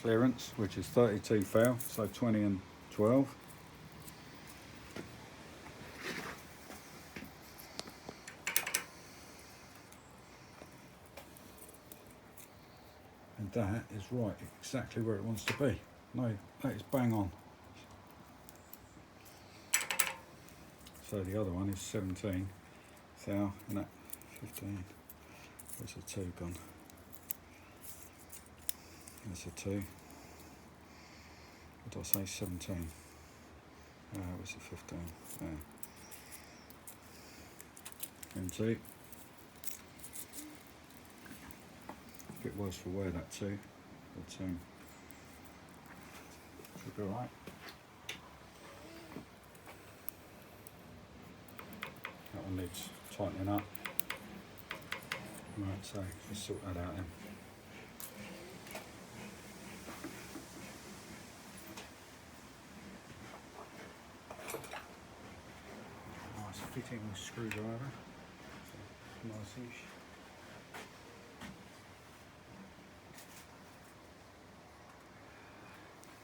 clearance, which is 32 thou, so 20 and 12. And that is right, exactly where it wants to be. No, that is bang on. So the other one is 17 thou, and that 15. Where's the 2 gone? There's a 2. What did I say? 17. Where's the 15? There. And 2. A bit worse for wear, that 2. But should be alright. That one needs tightening up. Right, so let's sort that out then. Nice fitting screwdriver. Nice-ish.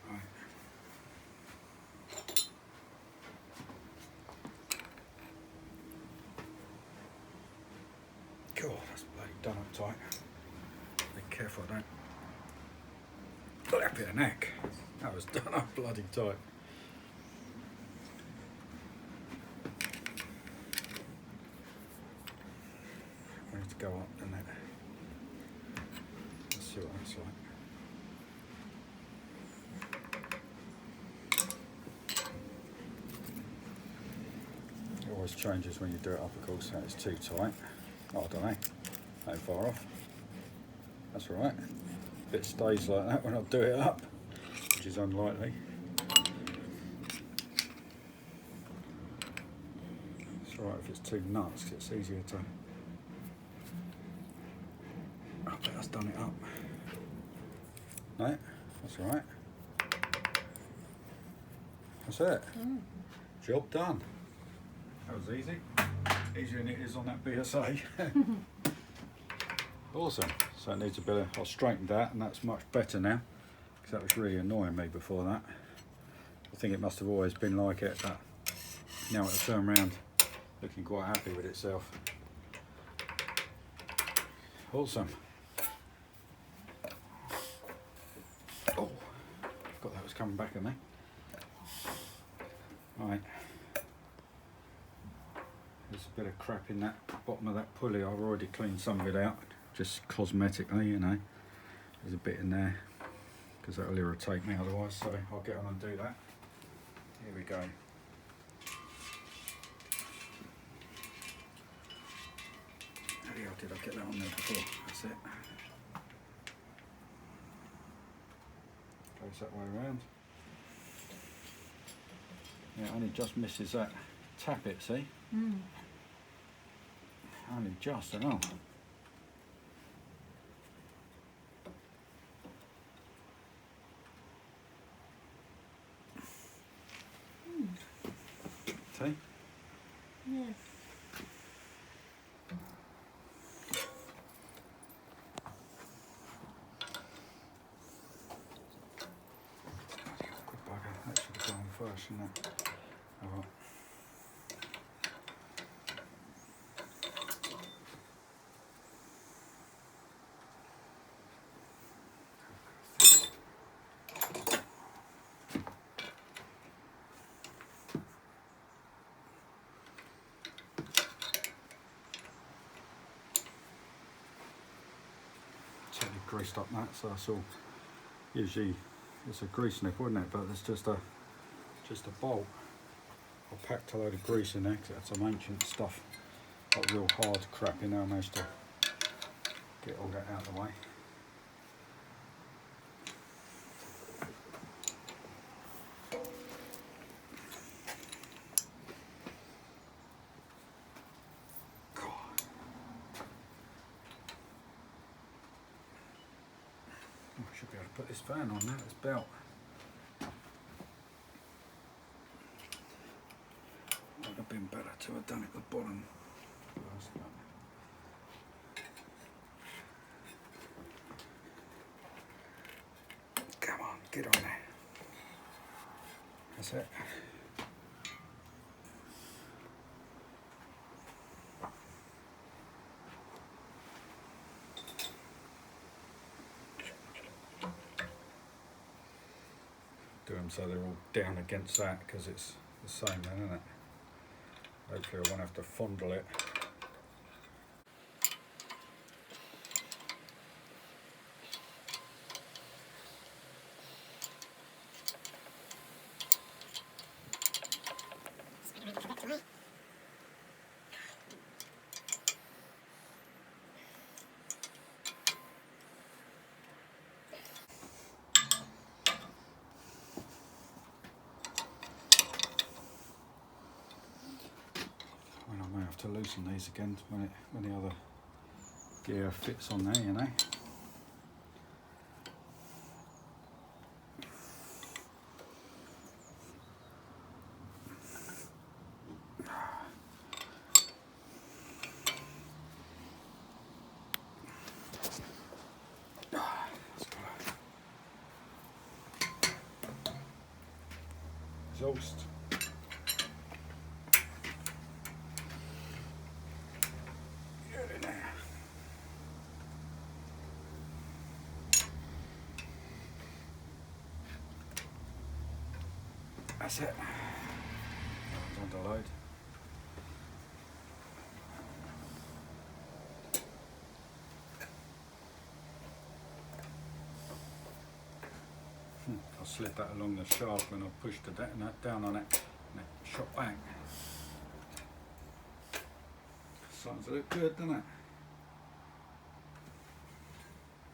Right. God, that's bloody done up tight. Be careful I don't flap your neck. That was done up bloody tight. We need to go up, doesn't it? Let's see what that's like. It always changes when you do it up, of course, that is too tight. Oh, I don't know, ain't far off. That's all right. If it stays like that when I do it up, which is unlikely. It's all right if it's too nuts, 'cause it's easier to... I bet that's done it up. No, that's all right. That's it. Job done. That was easy. Easier than it is on that BSA. Awesome. So it needs a bit of... I've straightened that, and that's much better now, because that was really annoying me before that. I think it must have always been like it, but now it'll turn around looking quite happy with itself. Awesome. Oh, forgot that was coming back at me. Right. There's a bit of crap in that bottom of that pulley. I've already cleaned some of it out, just cosmetically, you know. There's a bit in there, because that'll irritate me otherwise, so I'll get on and do that. Here we go. How the hell did I get that on there before? That's it. Goes that way around. Yeah, only just misses that tappet, see? Only just, I know. See? Yes. Good bugger, that should have gone first, shouldn't it? Oh well. Totally greased up that, so that's all. Usually it's a grease nip, wouldn't it? But there's just a bolt. I packed a load of grease in there because it had some ancient stuff, like real hard crap in there. I managed to get all that out of the way. I should be able to put this fan on now, this belt. Would have been better to have done it at the bottom first. Come get on there. That's it. Do them so they're all down against that because it's the same then, isn't it? Hopefully I won't have to fondle it. I may have to loosen these again when the other gear fits on there, you know. Exhaust. Get in there. That's it. It's under load. I slid that along the shaft when I pushed the down on it and it shot back. Starting to look good, doesn't it?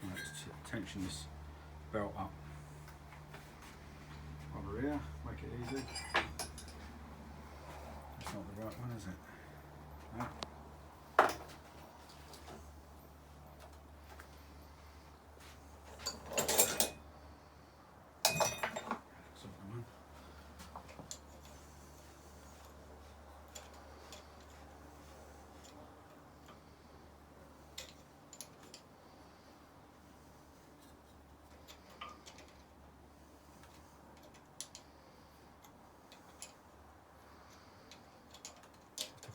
Let's tension this belt up over here, make it easy. It's not the right one, is it? No.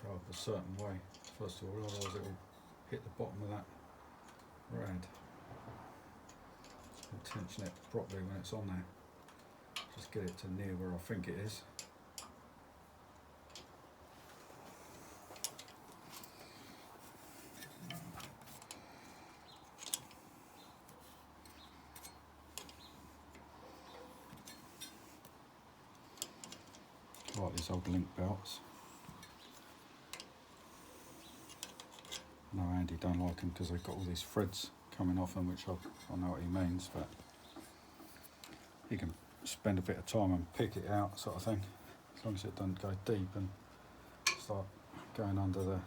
Up a certain way first of all, otherwise it will hit the bottom of that rad. So tension it properly when it's on there. Just get it to near where I think it is. I like these old link belts. No, Andy don't like them because they've got all these threads coming off them, which I know what he means, but you can spend a bit of time and pick it out, sort of thing, as long as it doesn't go deep and start going under the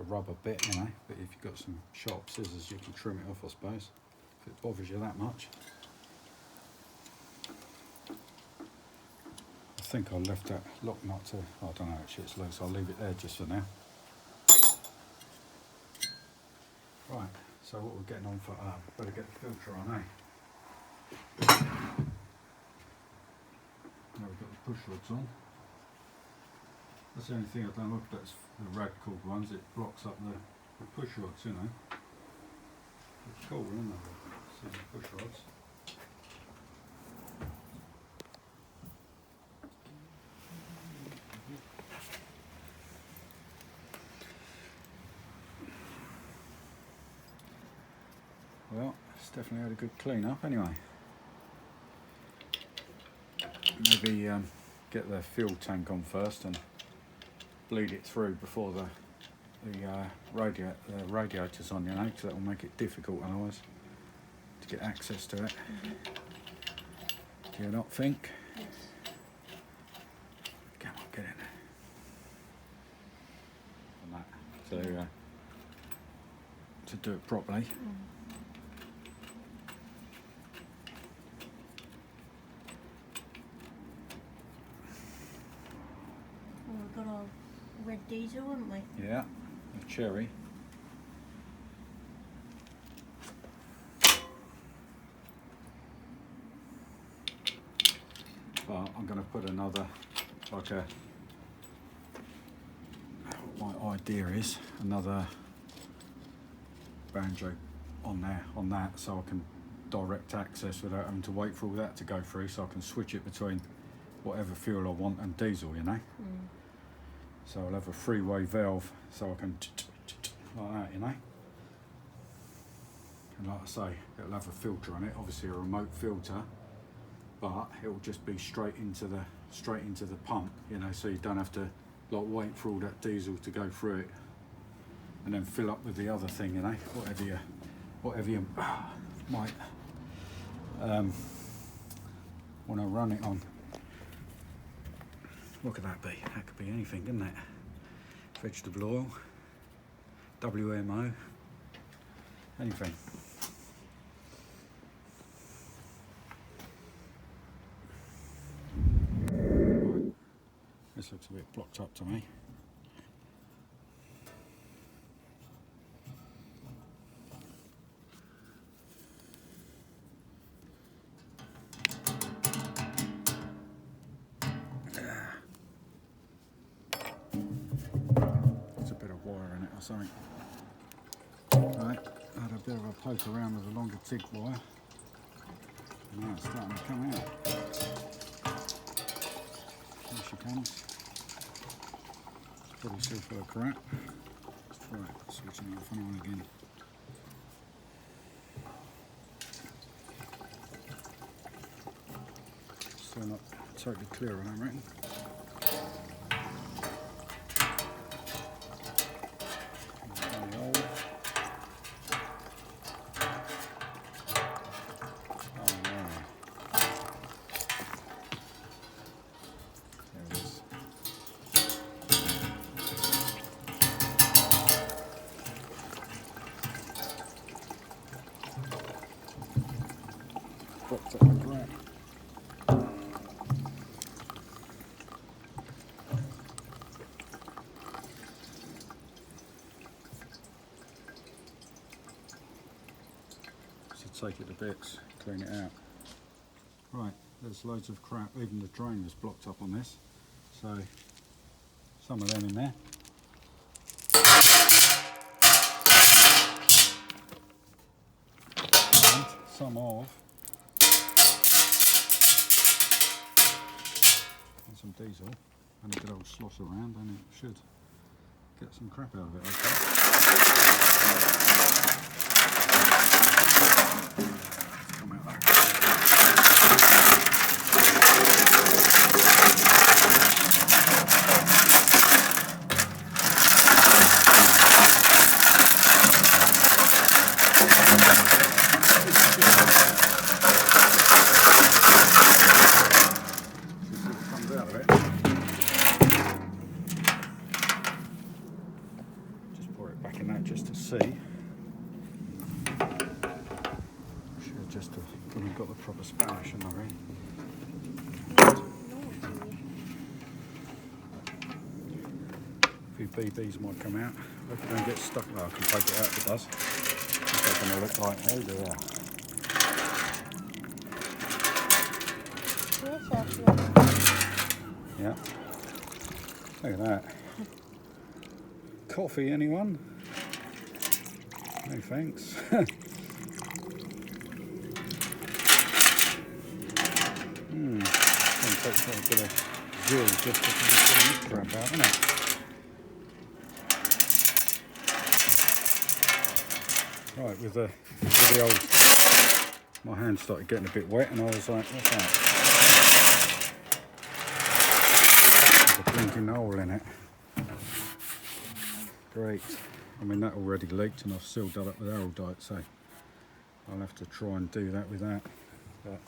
rubber bit, you know. But if you've got some sharp scissors, you can trim it off, I suppose, if it bothers you that much. I think I left that lock nut to, I don't know, actually it's loose, I'll leave it there just for now. Right, so what we're getting on for, better get the filter on, eh? Now we've got the push rods on. That's the only thing I don't like about the rad cord ones, it blocks up the push rods, you know. It's cool, isn't it? See the push rods. Well, it's definitely had a good clean up anyway. Maybe get the fuel tank on first and bleed it through before the radiator's on, you know, because that will make it difficult otherwise to get access to it. Do you not think? Yes. Come on, get in there. And that. So to do it properly. We've got our red diesel, haven't we? Yeah, the cherry. but I'm going to put another, like a, what my idea is, another banjo on there, on that, so I can direct access without having to wait for all that to go through, so I can switch it between whatever fuel I want and diesel, you know. So I'll have a three-way valve, so I can like that, you know. And like I say, it'll have a filter on it, obviously a remote filter, but it'll just be straight into the pump, you know, so you don't have to like wait for all that diesel to go through it and then fill up with the other thing, you know, whatever you might want to run it on. What could that be? That could be anything, couldn't it? Vegetable oil, WMO, anything. Right. This looks a bit blocked up to me. Or something. Right, I had a bit of a poke around with a longer TIG wire. And now it's starting to come out. There she comes. It's probably still full of crap. Let's try it, switching it off and on again. Still not totally clear, I don't reckon. Popped up the ground. So take it to bits, clean it out. Right, there's loads of crap, even the drain was blocked up on this, so some of them in there. And some of some diesel and a good old slosh around, and it should get some crap out of it, come out like that. Just to see. Should just have when we've got the proper Spanish in there. A few BBs might come out. Hope it don't get stuck. Well, I can take it out if it does. It's going to look like, oh dear. Yeah. Look at that. Coffee, anyone? No thanks. Gonna take quite a bit of zeal just to finish this crap out, isn't it? Right, with the old, my hand started getting a bit wet and I was like, what's that? There's a blinking hole in it. Great. I mean, that already leaked and I've sealed that up with Araldite, so I'll have to try and do that with that. But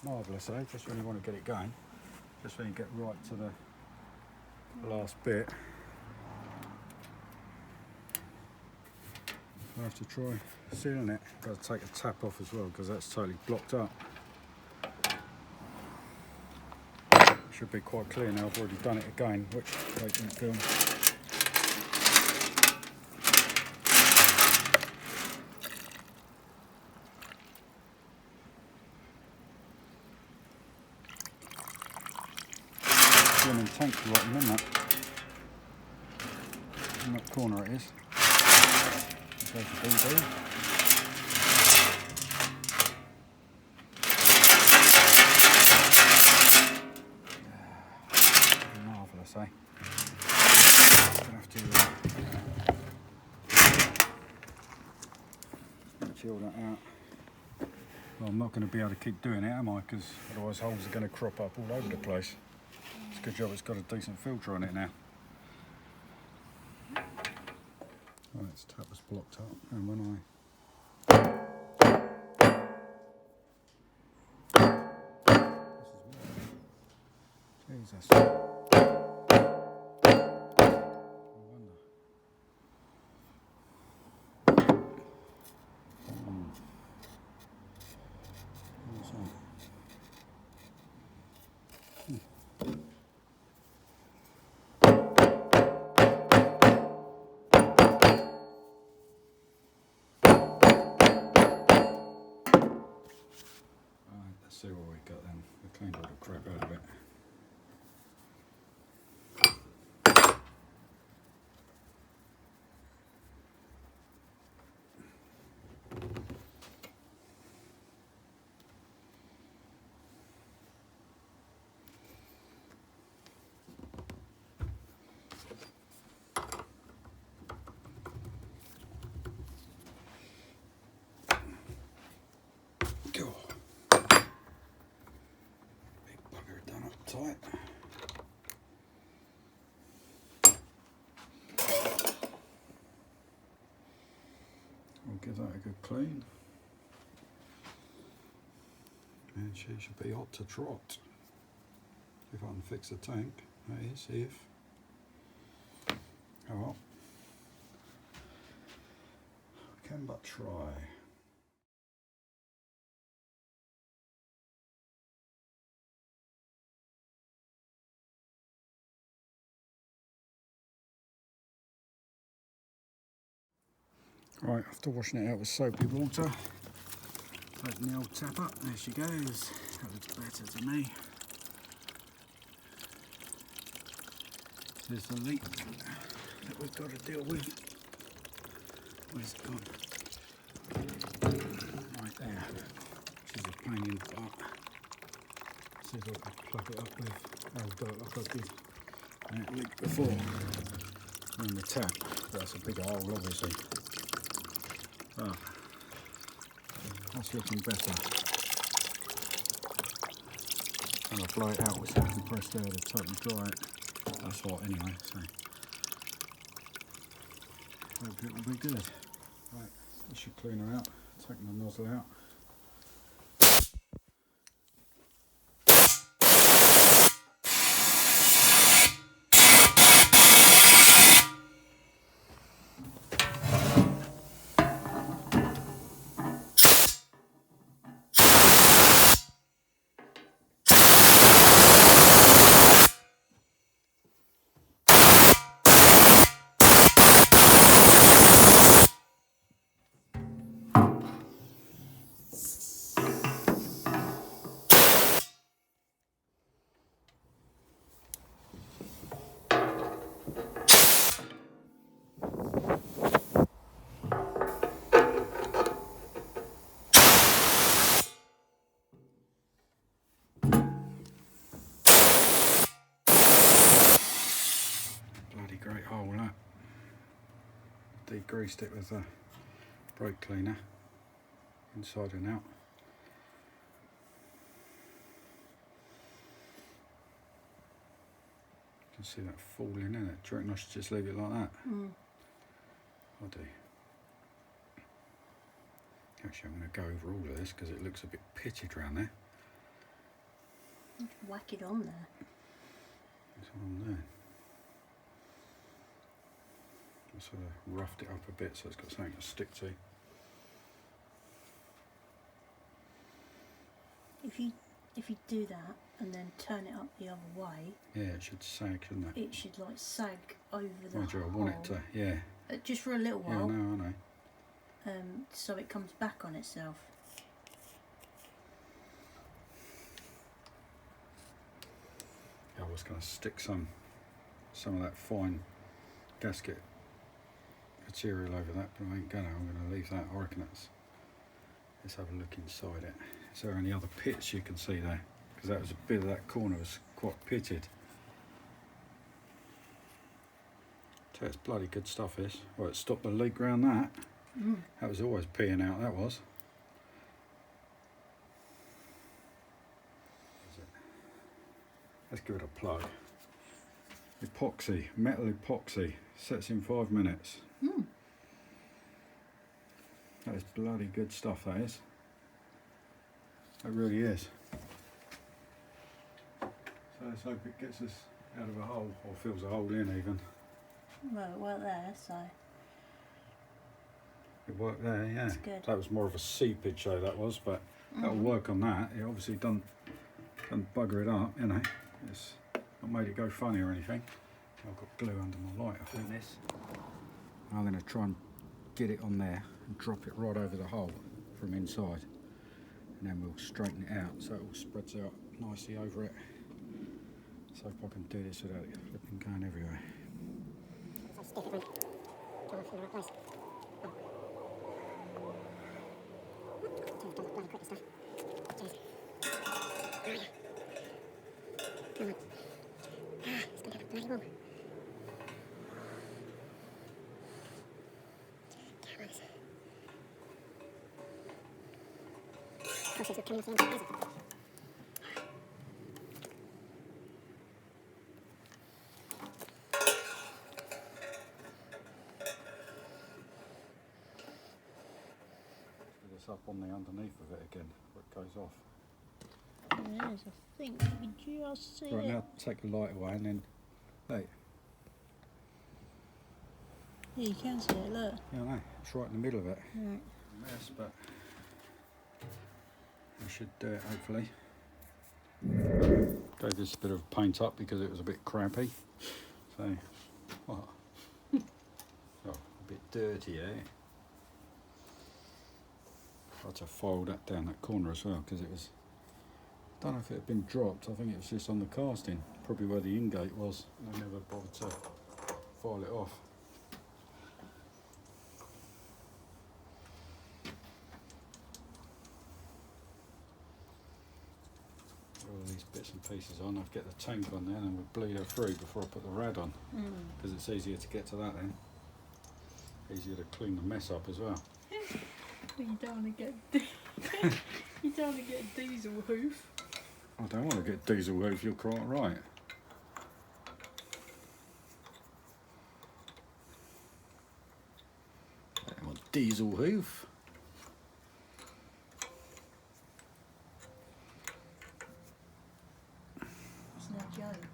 marvellous, eh? Just when you want to get it going, just when you get right to the last bit, I'll have to try sealing it. Got to take the tap off as well because that's totally blocked up. Should be quite clear now. I've already done it again, which I didn't film. tank's rotten, isn't it? In that corner it is. There's the BB. Marvellous, eh? Gonna have to chill that out. Well, I'm not going to be able to keep doing it, am I? Because otherwise holes are going to crop up all over the place. It's a good job it's got a decent filter on it now. Right, its tap was blocked up, and when Jesus. No wonder. What's that? Right, let's see what we got then. We cleaned all the crap out of it. Cool. Big bugger done up tight. We'll give that a good clean. And she should be hot to trot. If I can fix the tank, that is, if. Oh well. Can but try. Right, after washing it out with soapy water, open the old tap up, there she goes. That looks better to me. There's the leak that we've got to deal with. Where's it gone? Right there. Which is a pain in the butt. See if I can plug it up with old dirt like I did when it leaked before. And the tap, that's a bigger hole obviously. Oh, that's looking better. And I'll blow it out with some compressed air to totally dry it. That's hot anyway, so hope it will be good. Right, this should clean her out. Take my nozzle out. Great hole that. Degreased it with a brake cleaner, inside and out. You can see that falling in it. Do you reckon I should just leave it like that? I do. Actually, I'm going to go over all of this because it looks a bit pitted around there. Just whack it on there. It's on there. I sort of roughed it up a bit so it's got something to stick to. If you do that and then turn it up the other way, yeah, it should sag, shouldn't it? It should like sag over the I want it to, yeah. Just for a little while. Yeah, no, I know. So it comes back on itself. I was going to stick some of that fine gasket material over that, but I ain't gonna. I'm going to leave that. I reckon let's have a look inside it. Is there any other pits you can see there? Because that was a bit of that corner was quite pitted. So it's bloody good stuff, this. Well, it stopped the leak round that. That was always peeing out, that was. Let's give it a plug. Epoxy, metal epoxy, sets in 5 minutes. That is bloody good stuff, that is. That really is. So let's hope it gets us out of a hole, or fills a hole in even. Well, it worked there, so. It worked there, yeah. That's good. That was more of a seepage though, that was, but that'll work on that. It obviously done bugger it up, you know. It's not made it go funny or anything. I've got glue under my light, I think this. I'm going to try and get it on there and drop it right over the hole from inside. And then we'll straighten it out so it all spreads out nicely over it. So if I can do this without it flipping going everywhere. This up on the underneath of it again, where it goes off. It is, I think you can just see Right, it. now take the light away and then, hey, Yeah, you can see it, look. yeah, no, it's right in the middle of it. Right. Mess, but I should do it hopefully. Gave this a bit of paint up because it was a bit crappy. So, what? Oh, a bit dirty, eh? I had to file that down that corner as well because it was, I don't know if it had been dropped. I think it was just on the casting, probably where the ingate was. I never bothered to file it off. All these bits and pieces on. I'll get the tank on there and we'll bleed her through before I put the rad on, because it's easier to get to that then. Easier to clean the mess up as well. You don't want to get you don't want to get diesel hoof. I don't want to get diesel hoof, you're quite right. I don't want diesel hoof. It's no joke.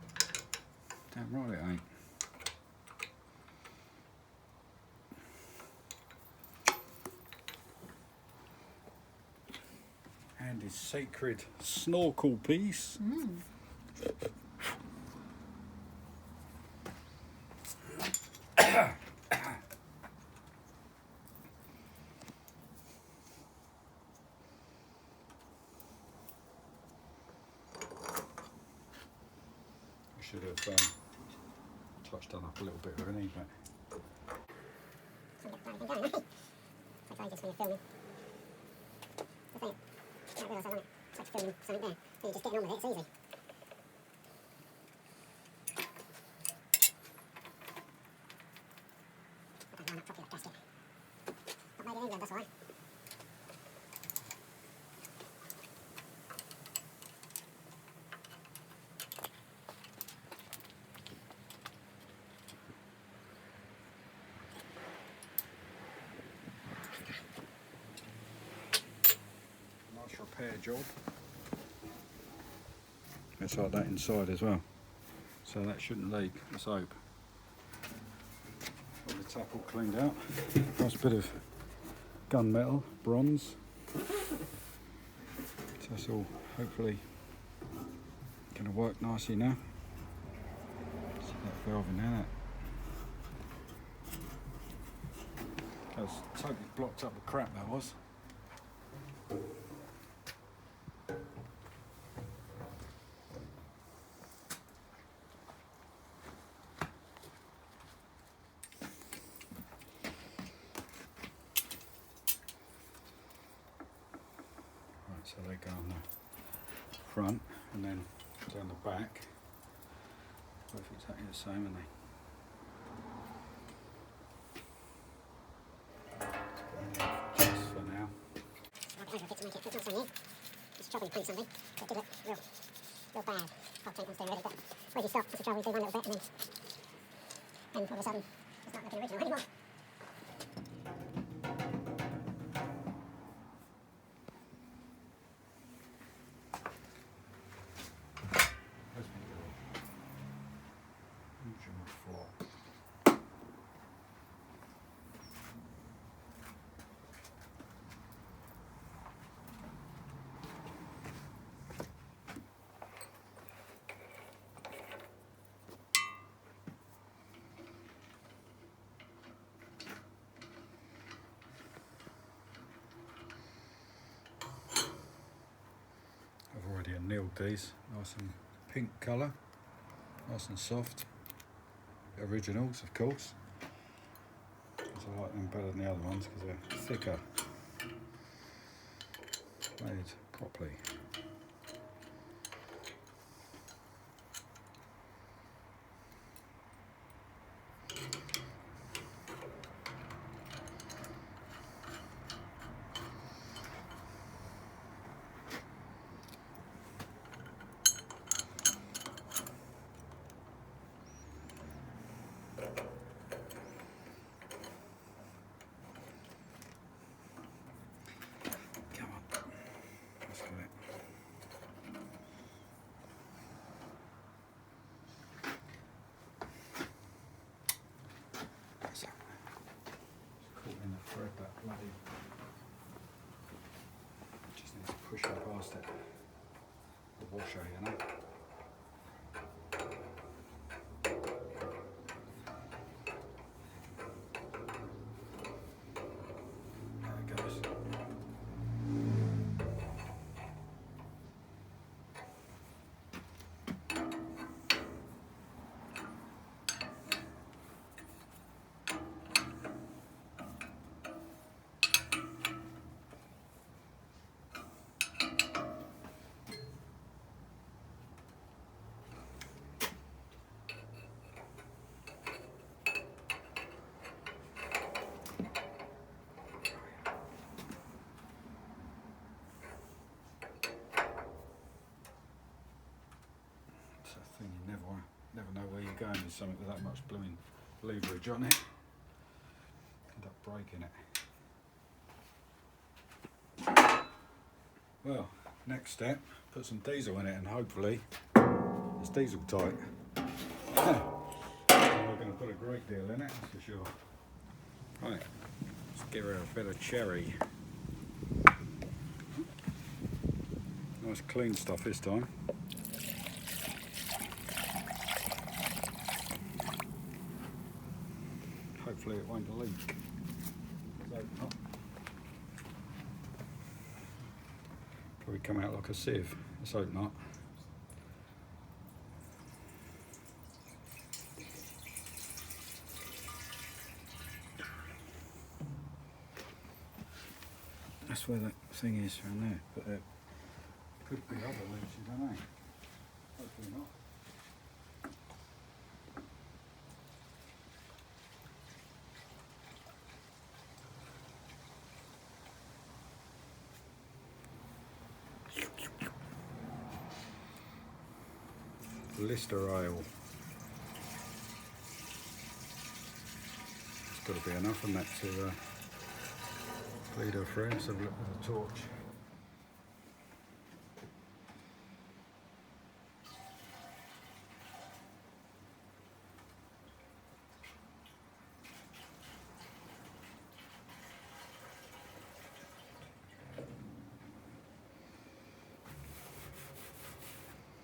Damn right it ain't. And his sacred snorkel piece. I should have touched on up a little bit with an e-back. Nice repair job. It's like that inside as well, so that shouldn't leak, let's hope. Got the tap all cleaned out. Nice bit of gunmetal, bronze. So that's all hopefully going to work nicely now. See that valve in there. That was totally blocked up with crap, that was. So they go on the front and then down the back. Both exactly the same, aren't they? Just for now. It's chopping through something, so it did look real bad. Half tank was doing ready, but where do you stop? That's the trouble, you do one little bit and then all of a sudden it's not looking original anymore. Where's my little usual fork? I've already annealed these, nice and pink colour, nice and soft. Originals, of course, because I like them better than the other ones because they're thicker, made properly. Come on, let's do it. That's it. It's caught in the thread, that bloody. Just need to push it past it. The washer, you know. There it goes. It's a thing you never know where you're going with something with that much blooming leverage on it. End up breaking it. Well, next step, put some diesel in it and hopefully it's diesel tight. We're going to put a great deal in it, that's for sure. Right, let's give her a bit of cherry. Nice clean stuff this time. Hopefully it won't leak. So, oh. Probably come out like a sieve. Let's hope not. That's where that thing is around there, but there could be other leaks, you don't know. Hopefully not. Lister ale. It's got to be enough on that to lead our friends. Have a look with the torch.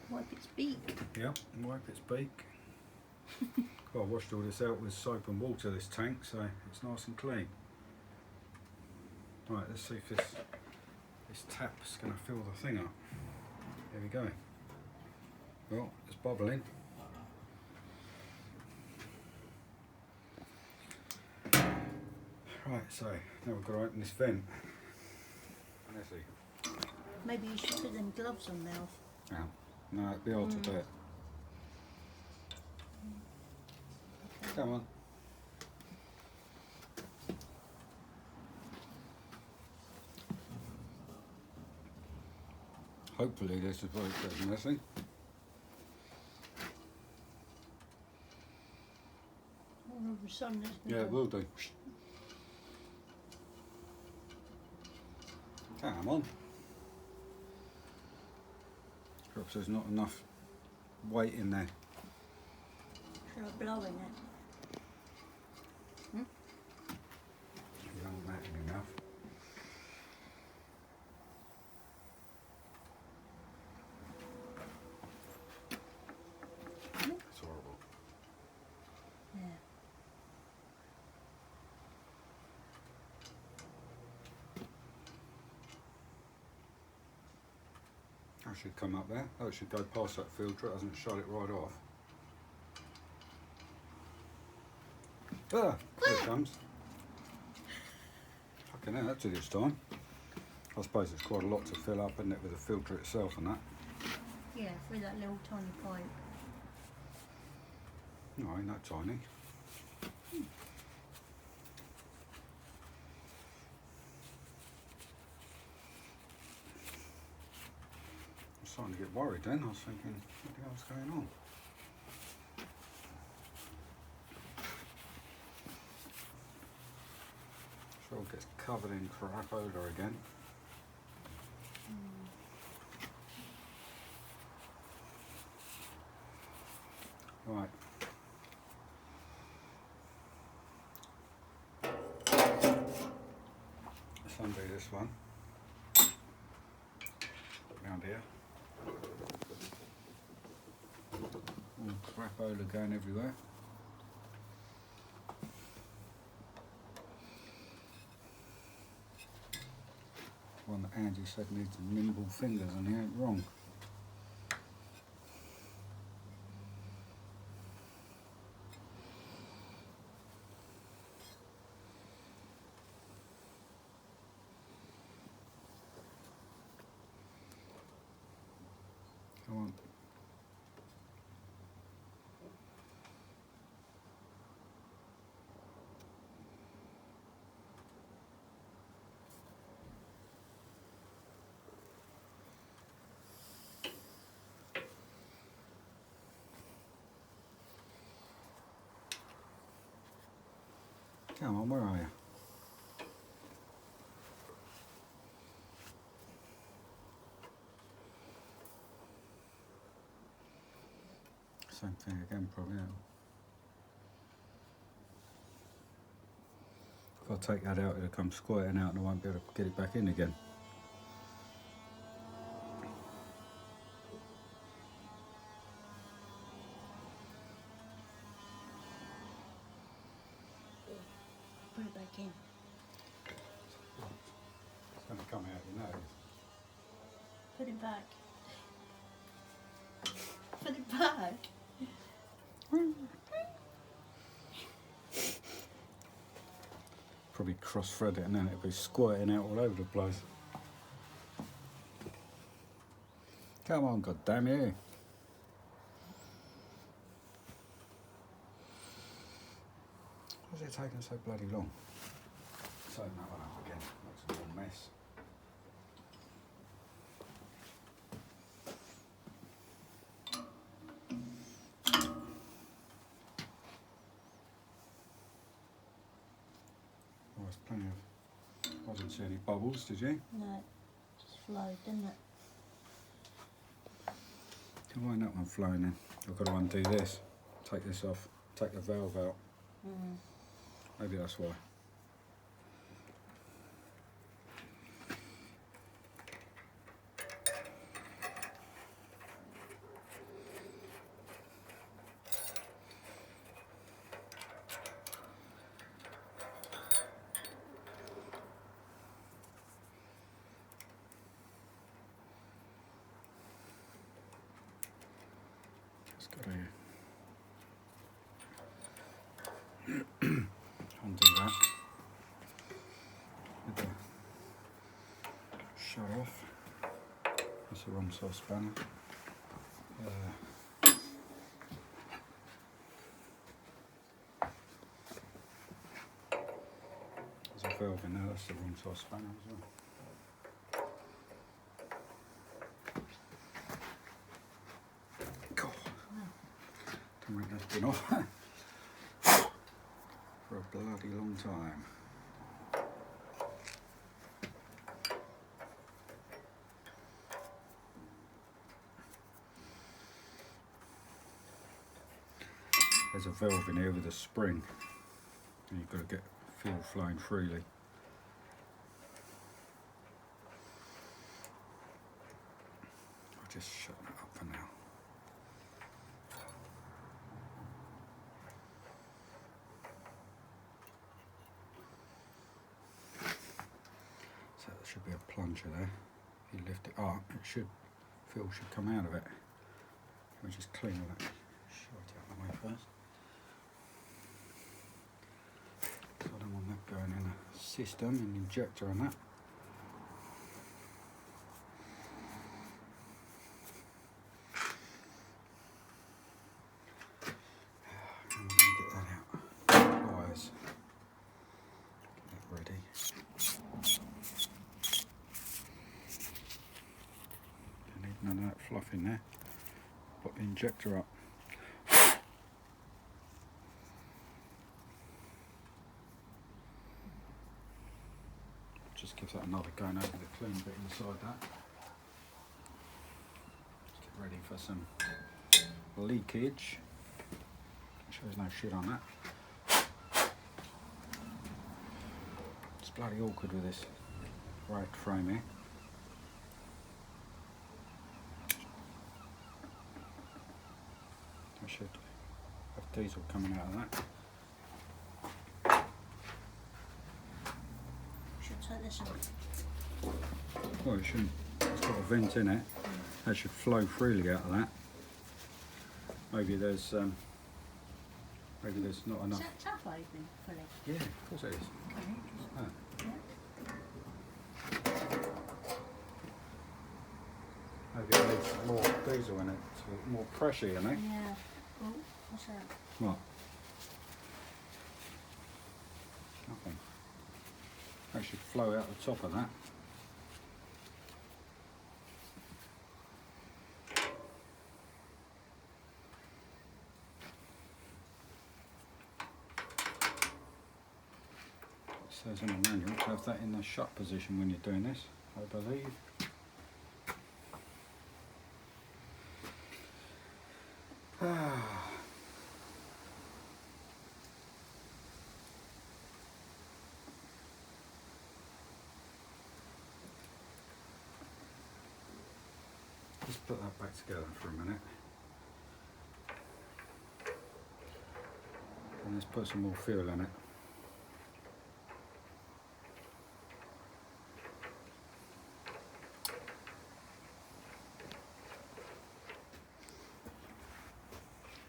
Wipe its beak. Yep, and wipe its beak. Well, I washed all this out with soap and water, this tank, so it's nice and clean. Right, let's see if this tap's going to fill the thing up. Here we go. Well, it's bubbling. Right, so now we've got to open this vent. Let's see. Maybe you should put them gloves on, Mel. Yeah. No, it'd be hard to do it. Come on. Hopefully this is what it does messy. All of a sudden, it's Yeah, it will do. Come on. Perhaps there's not enough weight in there. Should I blow in it? You don't want that in your mouth. It's horrible. Yeah. That should come up there. Oh, it should go past that filter. It hasn't shut it right off. Ah, there it comes. Fucking hell, that took its time. I suppose it's quite a lot to fill up, isn't it, with the filter itself and that. Yeah, through that little tiny pipe. No, ain't that tiny. I was starting to get worried then. I was thinking, what the hell's going on? Sure it gets covered in crapola again. Right. Let's undo this one. Round here. All crapola going everywhere. One that Andy said needs nimble fingers and he ain't wrong. Come on. Come on, where are you? Same thing again, probably. If I take that out, it'll come squirting out and I won't be able to get it back in again. Put it back in. It's going to come out your nose. Put it back. Put it back. Probably cross-thread it and then it'll be squirting out all over the place. Come on, goddamn you. Why's it taking so bloody long? Tighten that one up again, makes a real mess. Oh, there's plenty of... I didn't see any bubbles, did you? No, it just flowed, didn't it? Why ain't that one flowing then? I've got to undo this, take this off, take the valve out. Maybe that's why. It's got to undo that. With the shut off. That's the wrong size spanner. There's a valve in there, that's the wrong size spanner as well. God, don't think that's been off for a bloody long time. There's a valve in here with a spring, and you've got to get fuel flowing freely. I'll just shut that up for now. So there should be a plunger there. If you lift it up, fuel should come out of it. We'll just clean all that shite out of the way first. So I don't want that going in a system, an injector and that. And we're going to get that out. Pliers. Get that ready. Don't need none of that fluff in there. Put the injector up. Just gives that another going over the clean bit inside that. Let's get ready for some leakage. Make sure there's no shit on that. It's bloody awkward with this right frame here. I should have diesel coming out of that. Should take this off. Well, it shouldn't. It's got a vent in it. That should flow freely out of that. Maybe there's not Is enough. that tap open fully? Yeah, of course it is. Okay. Ah. Yeah. Maybe it needs more diesel in it, so more pressure in it. Yeah. Oh, what's that? What? Nothing. That should flow out the top of that. It says in the manual to have that in the shut position when you're doing this, I believe. Just put that back together for a minute. And let's put some more fuel in it.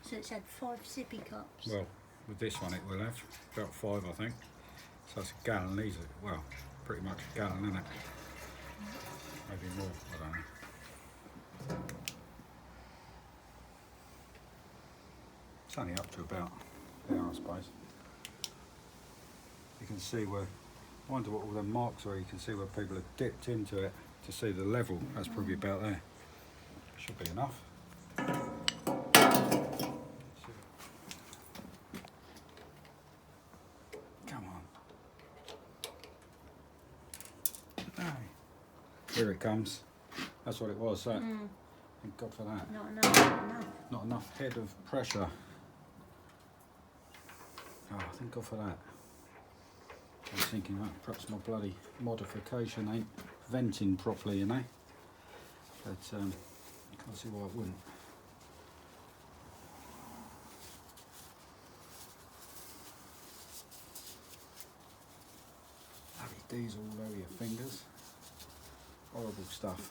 So it's had 5 sippy cups. Well, with this one it will have about 5, I think. So it's a gallon. These are, well, pretty much a gallon, isn't it? Maybe more, I don't know. It's only up to about there, I suppose. You can see where, I wonder what all the marks are. You can see where people have dipped into it to see the level. That's probably about there. Should be enough. Come on. Hey. Here it comes. That's what it was. So thank God for that. Not enough. Not enough head of pressure. Oh, thank God for that. I was thinking that perhaps my bloody modification ain't venting properly, you know. But I can't see why it wouldn't. Bloody diesel all over your fingers. Horrible stuff.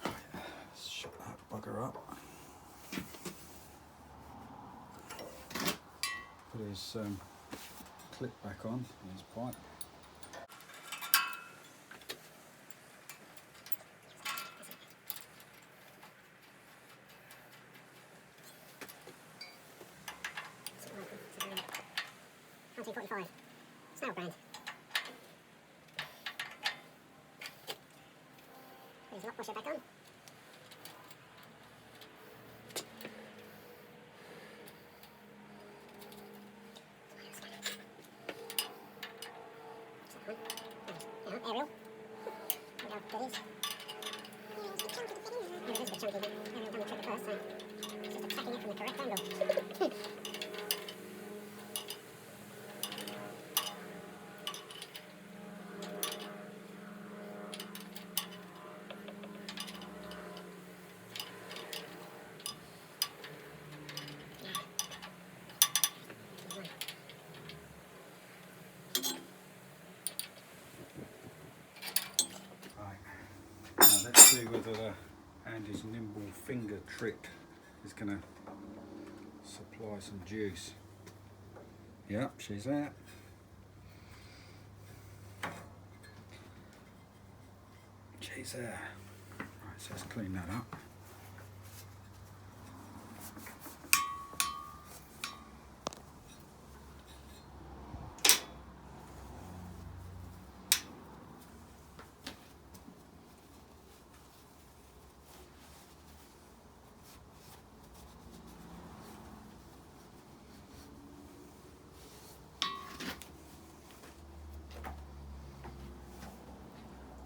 Right, let's shut that bugger up. Put his clip back on, his pipe. 1945. Snail brand. Please not push it back on. Aerial. There we go, goodies. Yeah, it's a bit chunky to fit in there. Yeah, it is a bit chunky, but Aerial done the trick at first, so it's just attacking it from the correct angle. Let's see whether Andy's nimble finger trick is going to supply some juice. Yep, she's there. She's there. Right, so let's clean that up.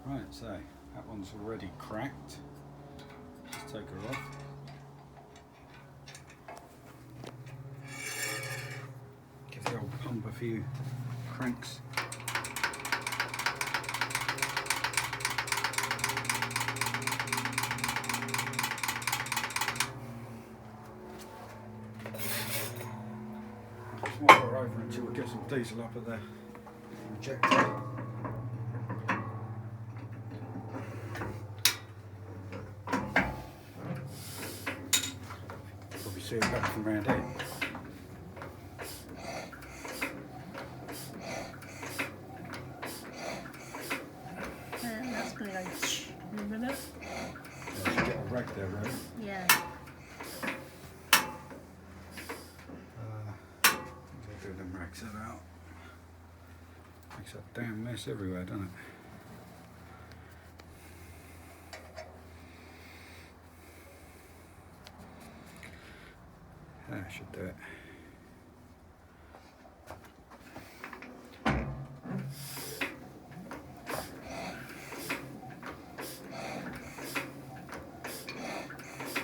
Right, so that one's already cracked. Let's take her off. Give the old pump a few cranks. Just wipe her over until we get some diesel up at the injector. See it back from around here. That's going to go in a minute. Yeah, I should get a rag there, right? Yeah. I'll do them rags that out. Makes that damn mess everywhere, doesn't it? That should do it.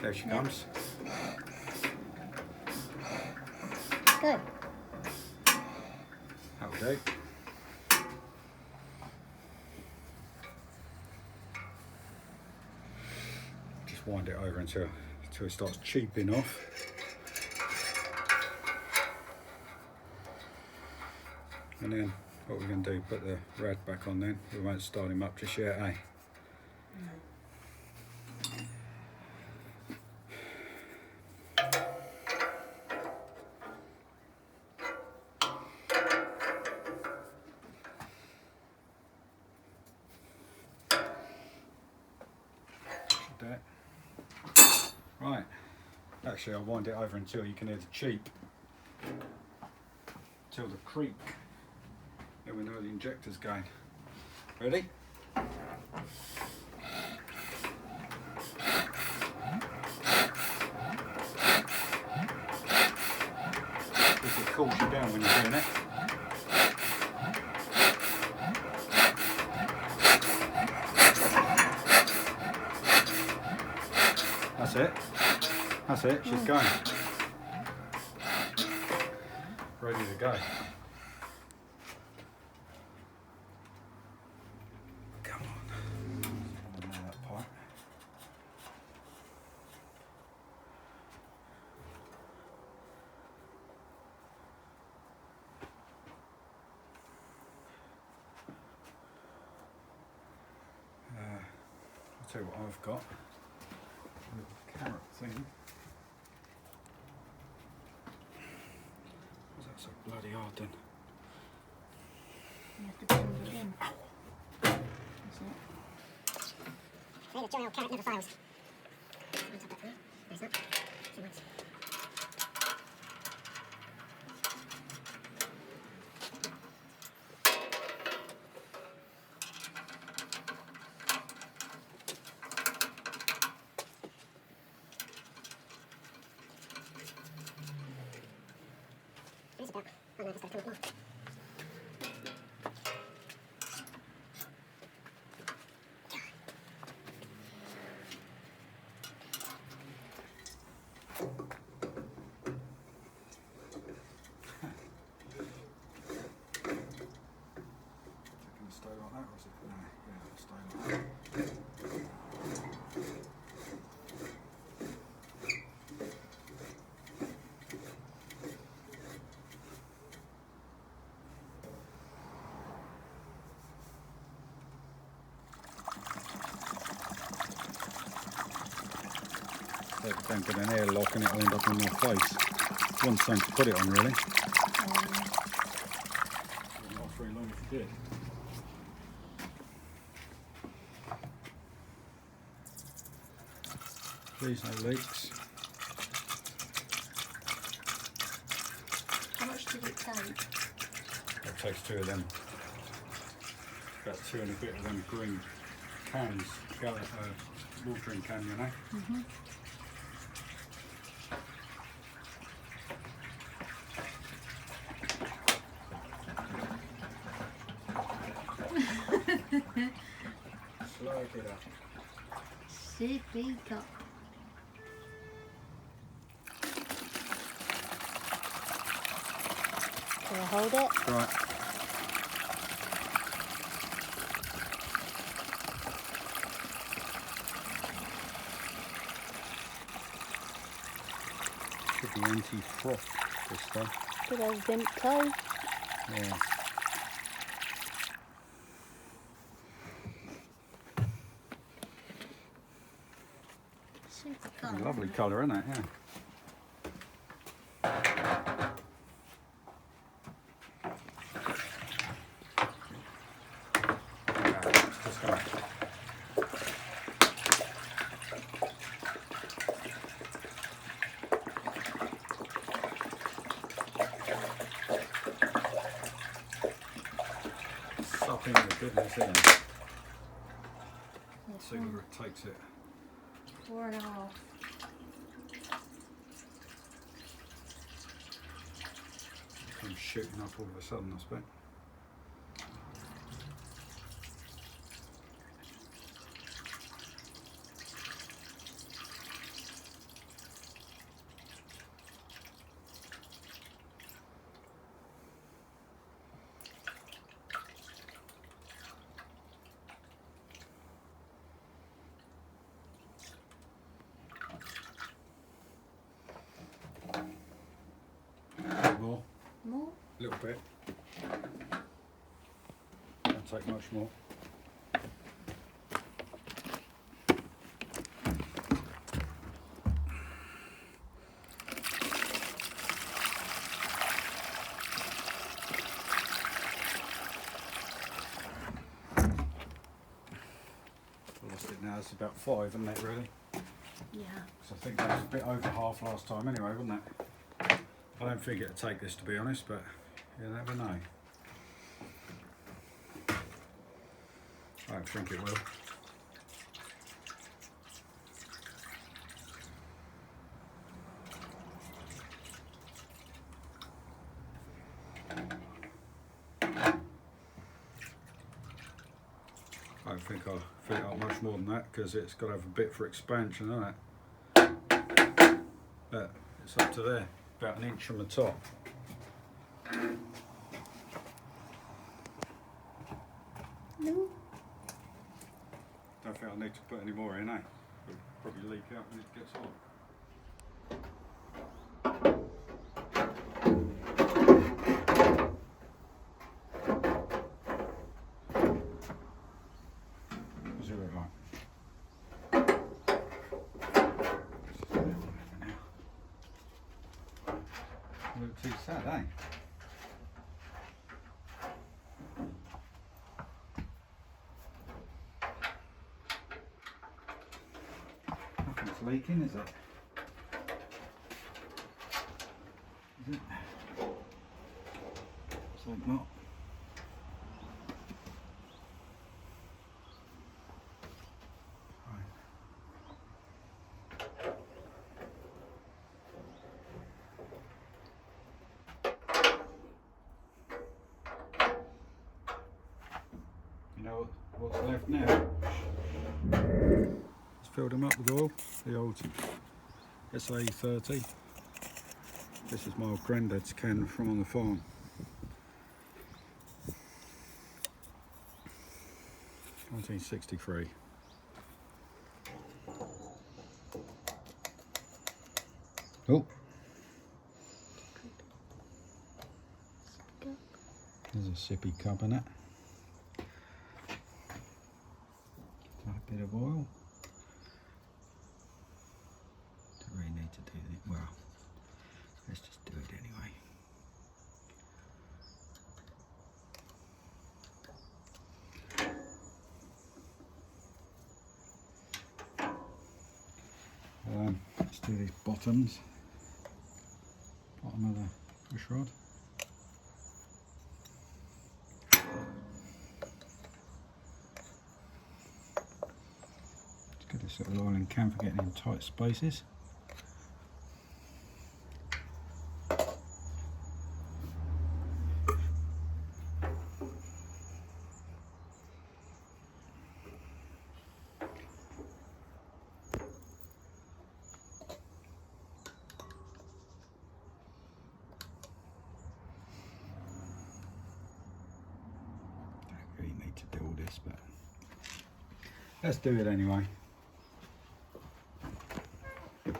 There she comes. Good. That'll do. Just wind it over until it starts cheaping off. And then what we're going to do, put the rad back on then. We won't start him up just yet, eh? Should do it. Right. Actually, I'll wind it over until you can hear the cheep. Till the creak. Then we know the injector's going. Ready? If it cools you down when you're doing it. That's it. That's it. She's going. Ready to go. Come on. That pipe. I'll tell you what I've got. A little carrot thing. That's so bloody hard then. You have to build it in. That's it. Hey, the jolly old carrot never fails. On top of that, there's that. Too much. about. Oh no, it's got to come up more. Stay like that, or is it? No, yeah, it'll stay like that. So if you don't get an airlock and it'll end up in my face. One thing to put it on, really. Not very long if you did. Please, no leaks. How much does it take? That takes 2 of them. About 2 and a bit of them green cans, watering can, you know. Mm-hmm. Slow it up. Sippy cup. Can I hold it? Right. Should be anti-froth, this stuff. Good old dimp toe. Yeah. Super colour. Lovely colour, isn't it? Yeah. Just gonna suck in the goodness in. See where it takes it. 4.5. Comes shooting up all of a sudden, I suppose. More, More? a little bit. Don't take much more. Lost it now, it's about 5, isn't it, really? Yeah. So I think that was a bit over half last time anyway, wasn't it? I don't think it'll take this, to be honest, but you never know. I don't think it will. I don't think I'll fill it up much more than that because it's got to have a bit for expansion, hasn't it? But it's up to there, about 1 inch from the top. No. Don't think I need to put any more in, eh? It'll probably leak out when it gets hot. What's it look like? Look too sad, eh? Nothing's leaking, is it? Is it? Looks like not. Right. what's left now. Let's fill them up with oil, the old SA30. This is my old granddad's can from on the farm. (1963). Oh, there's a sippy cup in it. A bit of oil. Don't really need to do it. Well, let's just do it anyway. Let's do these bottoms. Bottom of the push rod. Let's get this little oiling can for getting in tight spaces. To do all this, but let's do it anyway. If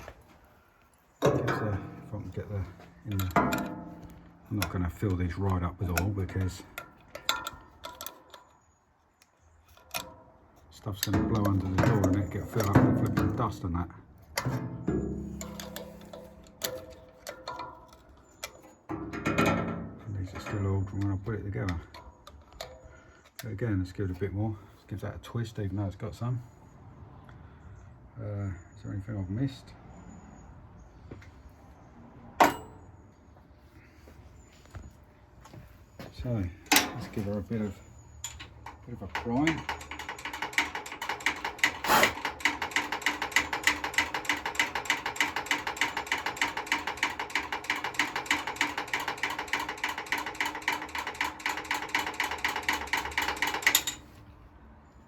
I can get I'm not going to fill these right up with oil because stuff's going to blow under the door and it get filled up with flipping dust and that. And these are still old from when I put it together. Again, let's give it a bit more. Let's give that a twist, even though it's got some. Is there anything I've missed? So let's give her a bit of a prime.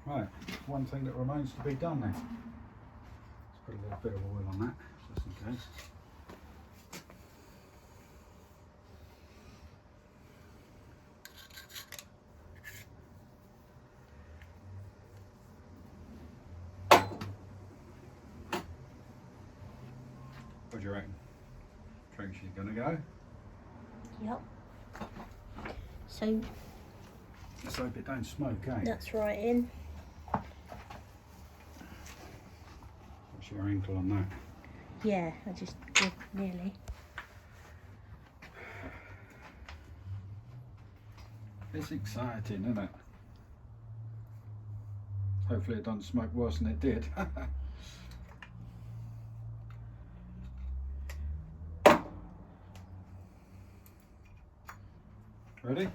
Right, one thing that remains to be done then. Let's put a little bit of oil on that, just in case. What do you reckon? Do you think she's going to go? Yep. So Let's hope it don't smoke, eh? that's right in. What's your ankle on that? Yeah, I just did nearly. It's exciting, isn't it? Hopefully it doesn't smoke worse than it did. Ready?